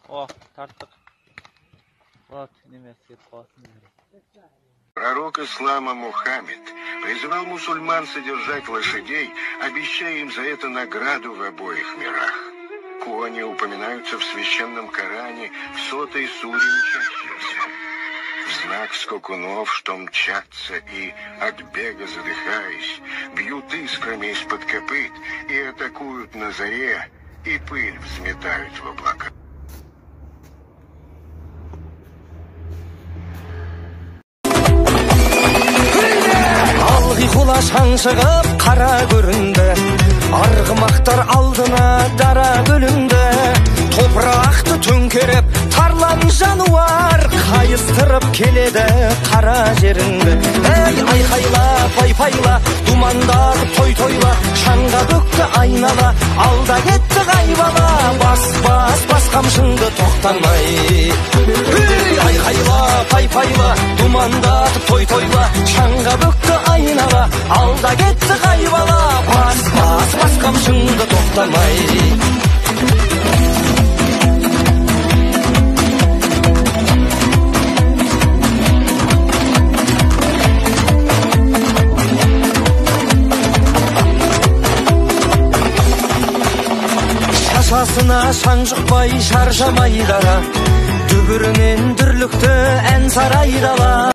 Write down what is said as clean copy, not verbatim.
О, тарттык. Вот, неме свет кыласың. Пророк ислама Мухаммед призывал мусульман содержать лошадей, обещая им за это награду в обоих мирах. Кони упоминаются в священном Коране в 100-й суре «Мчащихся». В знак скакунов, что мчатся и, от бега задыхаясь, бьют искрами из-под копыт и атакуют на заре, и пыль взметают в облака. Құла шаңшығып қара көрінді, арғымақтар алдына дара бөлінді. Топырақты төңкеріп тарлан жануар, қайыстырып келеді қара жерінді. Ей, айқайла, пайпайла, думандатып той-тойла, шаңға бөкті айнала, алда кетті қайбала, бас қамшыңды тоқтамай. Ей, айқайла, пайпайла, думандатып той-тойла, шаңға бөкті айнала, алда кетті қайбала, бас қамшыңды тоқтамай. Шашасына шаң жұқпай шаршамай дара, дүбірімен дүрлікті ән сарай дала.